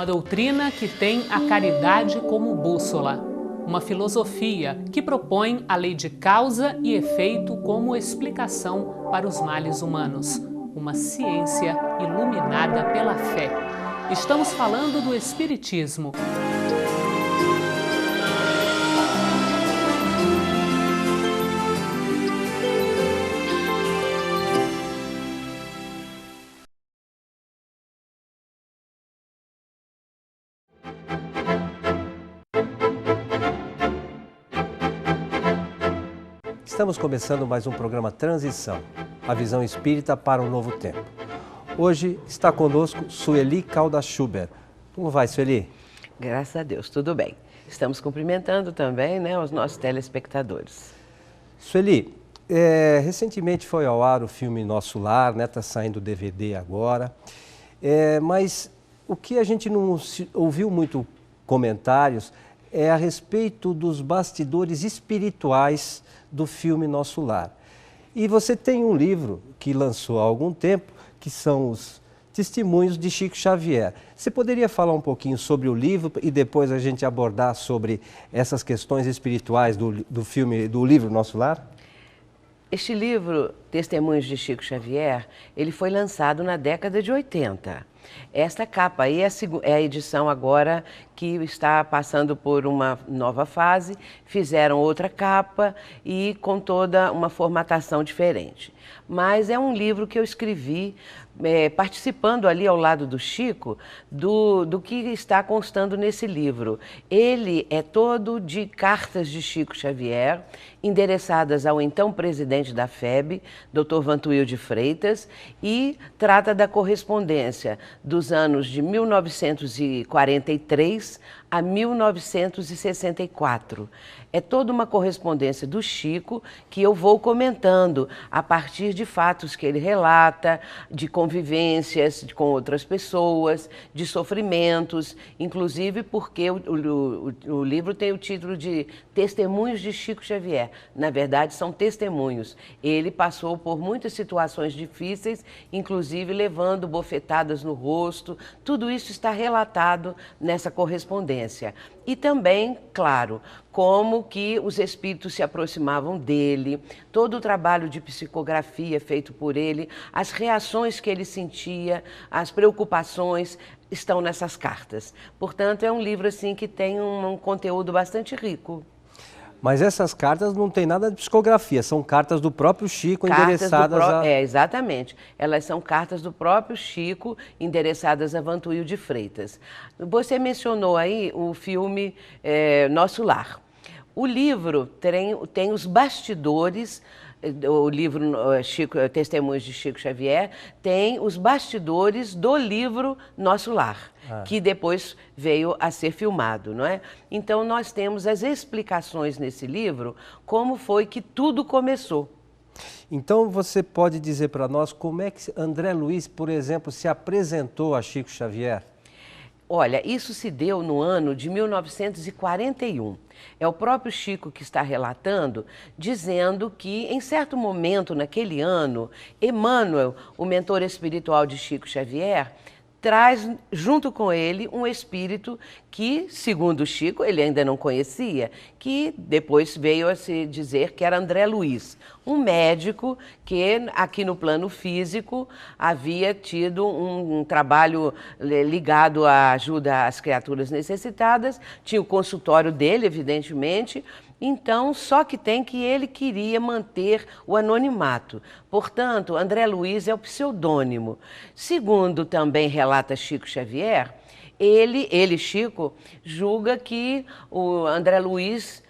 doutrina que tem a caridade como bússola. Uma filosofia que propõe a lei de causa e efeito como explicação para os males humanos. Uma ciência iluminada pela fé. Estamos falando do Espiritismo. Estamos começando mais um programa Transição, a visão espírita para um novo tempo. Hoje está conosco Sueli Caldas Schubert. Como vai, Sueli? Graças a Deus, tudo bem. Estamos cumprimentando também, os nossos telespectadores. Sueli, recentemente foi ao ar o filme Nosso Lar, está saindo DVD agora, mas o que a gente não ouviu muito comentários é a respeito dos bastidores espirituais do filme Nosso Lar. E você tem um livro que lançou há algum tempo, que são os testemunhos de Chico Xavier. Você poderia falar um pouquinho sobre o livro e depois a gente abordar sobre essas questões espirituais do livro Nosso Lar? Este livro, Testemunhos de Chico Xavier, ele foi lançado na década de 80. Esta capa aí é a edição agora que está passando por uma nova fase, fizeram outra capa e com toda uma formatação diferente. Mas é um livro que eu escrevi participando ali ao lado do Chico, do que está constando nesse livro. Ele é todo de cartas de Chico Xavier, endereçadas ao então presidente da FEB, Dr. Vantuil de Freitas, e trata da correspondência dos anos de 1943 a 1964. É toda uma correspondência do Chico que eu vou comentando a partir de fatos que ele relata, de convivências com outras pessoas, de sofrimentos, inclusive porque o livro tem o título de Testemunhos de Chico Xavier. Na verdade, são testemunhos. Ele passou por muitas situações difíceis, inclusive levando bofetadas no rosto. Tudo isso está relatado nessa correspondência. E também, claro, como que os espíritos se aproximavam dele, todo o trabalho de psicografia feito por ele, as reações que ele sentia, as preocupações estão nessas cartas. Portanto, é um livro assim que tem um conteúdo bastante rico. Mas essas cartas não tem nada de psicografia, são cartas do próprio Chico endereçadas a... exatamente. Elas são cartas do próprio Chico endereçadas a Vantuil de Freitas. Você mencionou aí o filme Nosso Lar. O livro tem os bastidores. O livro Testemunhos de Chico Xavier tem os bastidores do livro Nosso Lar, que depois veio a ser filmado, não é? Então nós temos as explicações nesse livro, como foi que tudo começou. Então você pode dizer para nós como é que André Luiz, por exemplo, se apresentou a Chico Xavier? Olha, isso se deu no ano de 1941. É o próprio Chico que está relatando, dizendo que, em certo momento, naquele ano, Emmanuel, o mentor espiritual de Chico Xavier, traz junto com ele um espírito que, segundo Chico, ele ainda não conhecia, que depois veio a se dizer que era André Luiz, um médico que aqui no plano físico havia tido um trabalho ligado à ajuda às criaturas necessitadas, tinha o consultório dele, evidentemente. Então, só que tem que ele queria manter o anonimato. Portanto, André Luiz é o pseudônimo. Segundo também relata Chico Xavier, Chico, julga que o André Luiz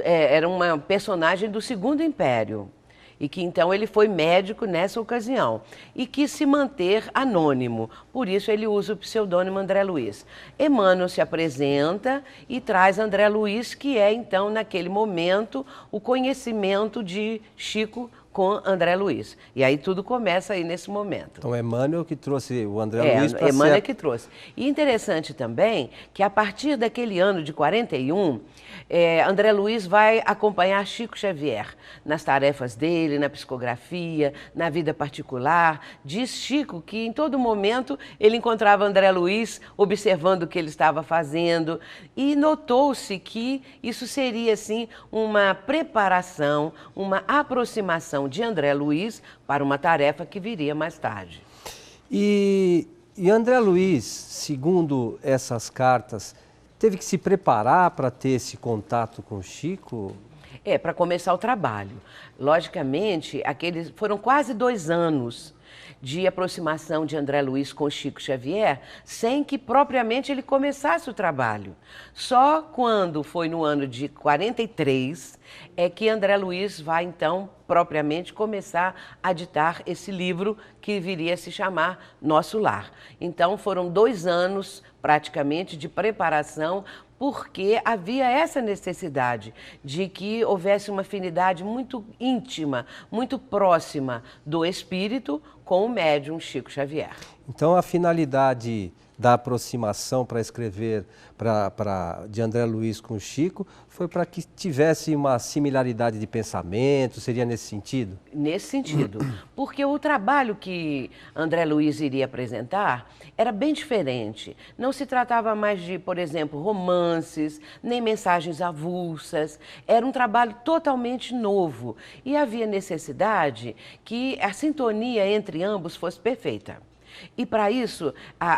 era uma personagem do Segundo Império. E que então ele foi médico nessa ocasião e quis se manter anônimo, por isso ele usa o pseudônimo André Luiz. Emmanuel se apresenta e traz André Luiz, que é então naquele momento o conhecimento de Chico com André Luiz. E aí tudo começa aí nesse momento. Então, Emmanuel que trouxe o André Luiz para Emmanuel que trouxe. E interessante também que a partir daquele ano de 41, André Luiz vai acompanhar Chico Xavier nas tarefas dele, na psicografia, na vida particular. Diz Chico que em todo momento ele encontrava André Luiz observando o que ele estava fazendo e notou-se que isso seria assim uma preparação, uma aproximação de André Luiz para uma tarefa que viria mais tarde. E André Luiz, segundo essas cartas, teve que se preparar para ter esse contato com o Chico? Para começar o trabalho. Logicamente, foram quase 2 anos de aproximação de André Luiz com Chico Xavier, sem que propriamente ele começasse o trabalho. Só quando foi no ano de 43 é que André Luiz vai então propriamente começar a ditar esse livro que viria a se chamar Nosso Lar. Então foram 2 anos praticamente de preparação, porque havia essa necessidade de que houvesse uma afinidade muito íntima, muito próxima do espírito com o médium Chico Xavier. Então a finalidade da aproximação para escrever de André Luiz com o Chico foi para que tivesse uma similaridade de pensamento, seria nesse sentido? Nesse sentido, porque o trabalho que André Luiz iria apresentar era bem diferente. Não se tratava mais de, por exemplo, romances, nem mensagens avulsas. Era um trabalho totalmente novo e havia necessidade que a sintonia entre ambos fosse perfeita. E para isso,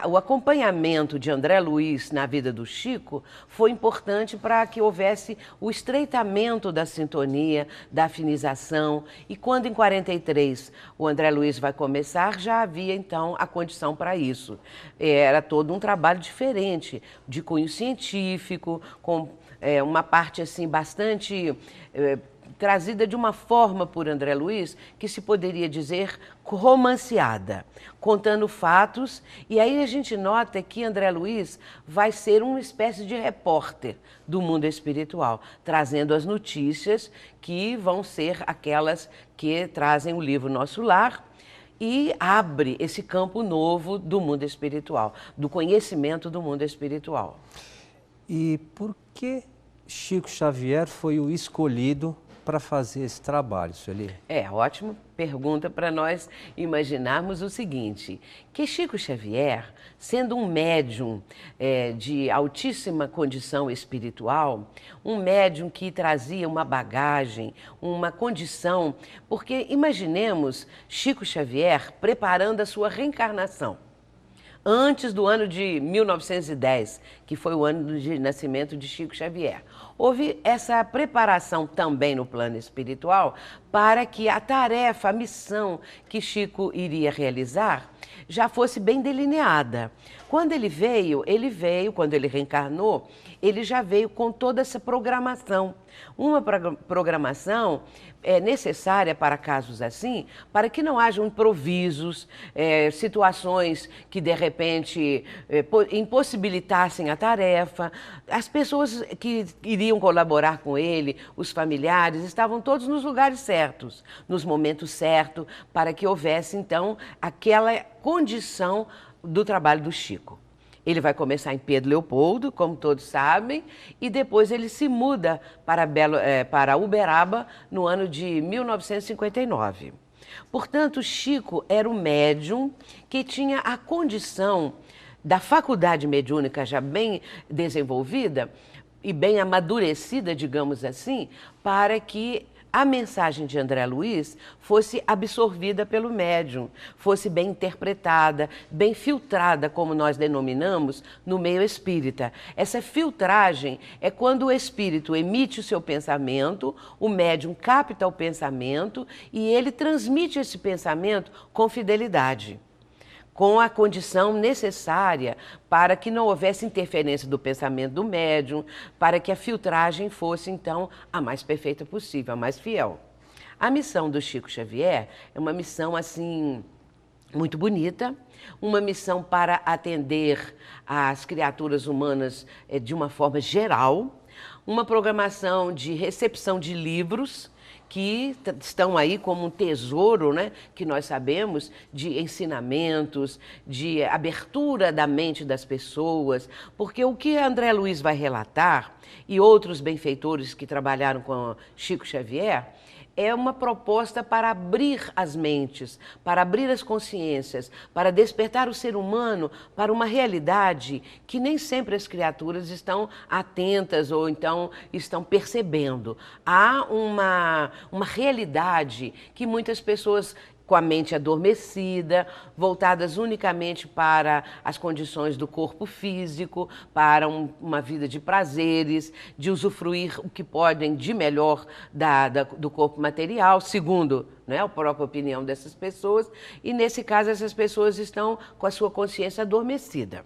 o acompanhamento de André Luiz na vida do Chico foi importante para que houvesse o estreitamento da sintonia, da afinização. E quando em 43 o André Luiz vai começar, já havia então a condição para isso. Era todo um trabalho diferente, de cunho científico, com uma parte assim bastante trazida de uma forma por André Luiz que se poderia dizer romanceada, contando fatos. E aí a gente nota que André Luiz vai ser uma espécie de repórter do mundo espiritual, trazendo as notícias que vão ser aquelas que trazem o livro Nosso Lar e abre esse campo novo do mundo espiritual, do conhecimento do mundo espiritual. E por que Chico Xavier foi o escolhido para fazer esse trabalho, Sueli? Ótima pergunta para nós imaginarmos o seguinte, que Chico Xavier, sendo um médium de altíssima condição espiritual, um médium que trazia uma bagagem, uma condição, porque imaginemos Chico Xavier preparando a sua reencarnação. Antes do ano de 1910, que foi o ano de nascimento de Chico Xavier. Houve essa preparação também no plano espiritual para que a tarefa, a missão que Chico iria realizar já fosse bem delineada. Quando ele veio, quando ele reencarnou, ele já veio com toda essa programação. Uma programação necessária para casos assim, para que não hajam improvisos, situações que de repente impossibilitassem a tarefa. As pessoas que iriam colaborar com ele, os familiares, estavam todos nos lugares certos, nos momentos certos, para que houvesse então aquela condição do trabalho do Chico. Ele vai começar em Pedro Leopoldo, como todos sabem, e depois ele se muda para Uberaba no ano de 1959. Portanto, Chico era um médium que tinha a condição da faculdade mediúnica já bem desenvolvida e bem amadurecida, digamos assim, para que a mensagem de André Luiz fosse absorvida pelo médium, fosse bem interpretada, bem filtrada, como nós denominamos, no meio espírita. Essa filtragem é quando o espírito emite o seu pensamento, o médium capta o pensamento e ele transmite esse pensamento com fidelidade, com a condição necessária para que não houvesse interferência do pensamento do médium, para que a filtragem fosse, então, a mais perfeita possível, a mais fiel. A missão do Chico Xavier é uma missão, assim, muito bonita, uma missão para atender às criaturas humanas de uma forma geral, uma programação de recepção de livros que estão aí como um tesouro, né, que nós sabemos, de ensinamentos, de abertura da mente das pessoas, porque o que André Luiz vai relatar, e outros benfeitores que trabalharam com Chico Xavier, é uma proposta para abrir as mentes, para abrir as consciências, para despertar o ser humano para uma realidade que nem sempre as criaturas estão atentas ou então estão percebendo. Há uma realidade que muitas pessoas com a mente adormecida, voltadas unicamente para as condições do corpo físico, para uma vida de prazeres, de usufruir o que podem de melhor do corpo material, segundo, né, a própria opinião dessas pessoas, e nesse caso essas pessoas estão com a sua consciência adormecida.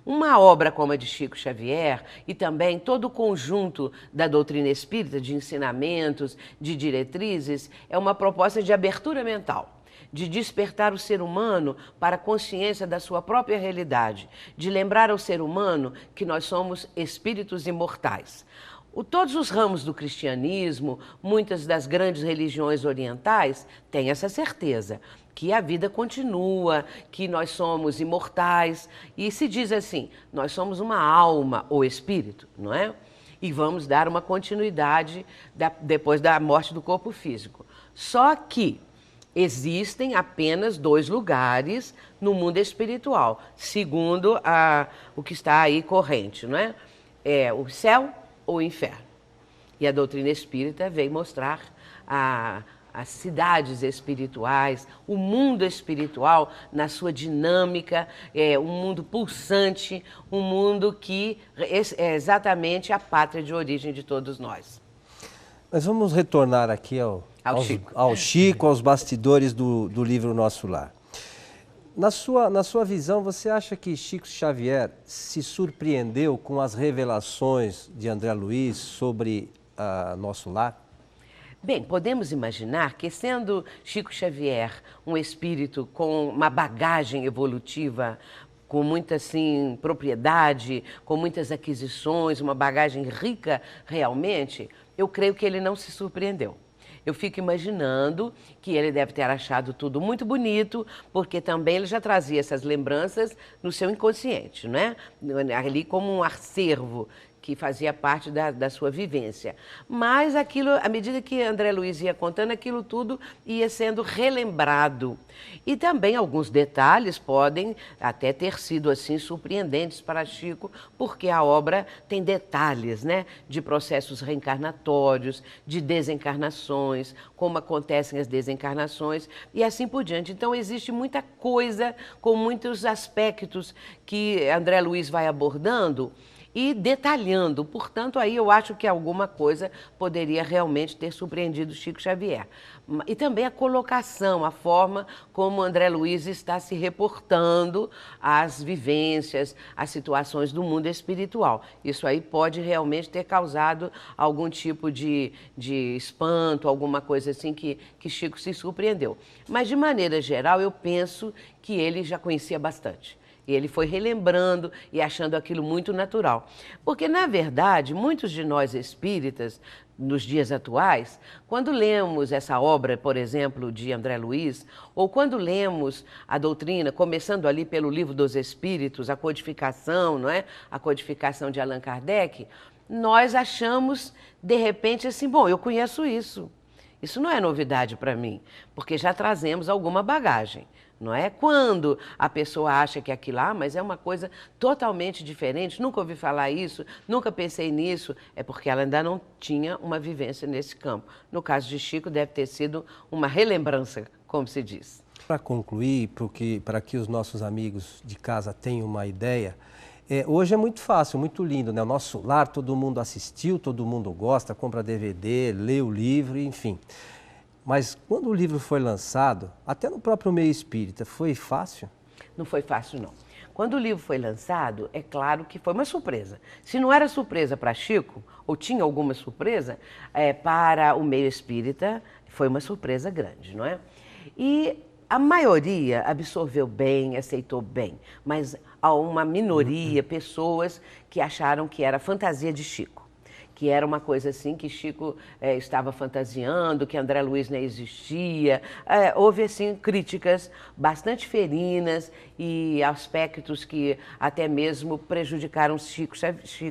Uma obra como a de Chico Xavier e também todo o conjunto da doutrina espírita, de ensinamentos, de diretrizes, é uma proposta de abertura mental, de despertar o ser humano para a consciência da sua própria realidade, de lembrar ao ser humano que nós somos espíritos imortais. Todos os ramos do cristianismo, muitas das grandes religiões orientais, têm essa certeza, que a vida continua, que nós somos imortais, e se diz assim, nós somos uma alma ou espírito, não é? E vamos dar uma continuidade depois da morte do corpo físico. Só que existem apenas 2 lugares no mundo espiritual, segundo o que está aí corrente, não é? É o céu ou o inferno. E a doutrina espírita veio mostrar as cidades espirituais, o mundo espiritual na sua dinâmica, um mundo pulsante, um mundo que é exatamente a pátria de origem de todos nós. Mas vamos retornar aqui ao Chico, aos bastidores do livro Nosso Lar. Na sua visão, você acha que Chico Xavier se surpreendeu com as revelações de André Luiz sobre Nosso Lar? Bem, podemos imaginar que, sendo Chico Xavier um espírito com uma bagagem evolutiva, com muita assim, propriedade, com muitas aquisições, uma bagagem rica realmente, eu creio que ele não se surpreendeu. Eu fico imaginando que ele deve ter achado tudo muito bonito, porque também ele já trazia essas lembranças no seu inconsciente, né? Ali como um acervo que fazia parte da sua vivência. Mas aquilo, à medida que André Luiz ia contando, aquilo tudo ia sendo relembrado. E também alguns detalhes podem até ter sido assim surpreendentes para Chico, porque a obra tem detalhes, né, de processos reencarnatórios, de desencarnações, como acontecem as desencarnações e assim por diante. Então existe muita coisa com muitos aspectos que André Luiz vai abordando e detalhando. Portanto, aí eu acho que alguma coisa poderia realmente ter surpreendido Chico Xavier. E também a colocação, a forma como André Luiz está se reportando às vivências, às situações do mundo espiritual. Isso aí pode realmente ter causado algum tipo de espanto, alguma coisa assim que Chico se surpreendeu. Mas, de maneira geral, eu penso que ele já conhecia bastante. E ele foi relembrando e achando aquilo muito natural. Porque, na verdade, muitos de nós espíritas, nos dias atuais, quando lemos essa obra, por exemplo, de André Luiz, ou quando lemos a doutrina, começando ali pelo Livro dos Espíritos, a codificação, não é? A codificação de Allan Kardec, nós achamos, de repente, assim, bom, eu conheço isso. Isso não é novidade para mim, porque já trazemos alguma bagagem. Não é? Quando a pessoa acha que aquilo, mas é uma coisa totalmente diferente, nunca ouvi falar isso, nunca pensei nisso, é porque ela ainda não tinha uma vivência nesse campo. No caso de Chico, deve ter sido uma relembrança, como se diz. Para concluir, para que os nossos amigos de casa tenham uma ideia, hoje é muito fácil, muito lindo, né? O Nosso Lar, todo mundo assistiu, todo mundo gosta, compra DVD, lê o livro, enfim. Mas quando o livro foi lançado, até no próprio meio espírita, foi fácil? Não foi fácil, não. Quando o livro foi lançado, é claro que foi uma surpresa. Se não era surpresa para Chico, ou tinha alguma surpresa, para o meio espírita, foi uma surpresa grande, não é? E a maioria absorveu bem, aceitou bem, mas há uma minoria, pessoas que acharam que era fantasia de Chico, que era uma coisa assim que Chico estava fantasiando, que André Luiz não existia. Houve assim críticas bastante ferinas e aspectos que até mesmo prejudicaram Chico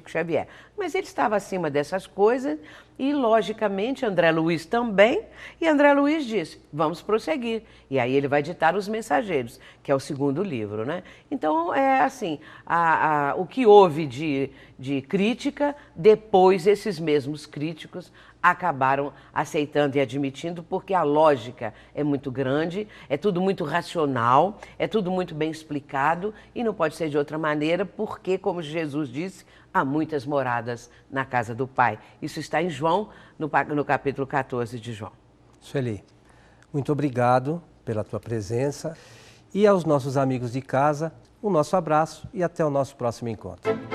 Xavier. Mas ele estava acima dessas coisas e, logicamente, André Luiz também. E André Luiz disse, vamos prosseguir. E aí ele vai ditar Os Mensageiros, que é o segundo livro, né? Então, é assim, o que houve de crítica, depois esses mesmos críticos acabaram aceitando e admitindo, porque a lógica é muito grande, é tudo muito racional, é tudo muito bem explicado e não pode ser de outra maneira, porque, como Jesus disse, há muitas moradas na casa do Pai. Isso está em João, no capítulo 14 de João. Sueli, muito obrigado pela tua presença e aos nossos amigos de casa, o nosso abraço e até o nosso próximo encontro.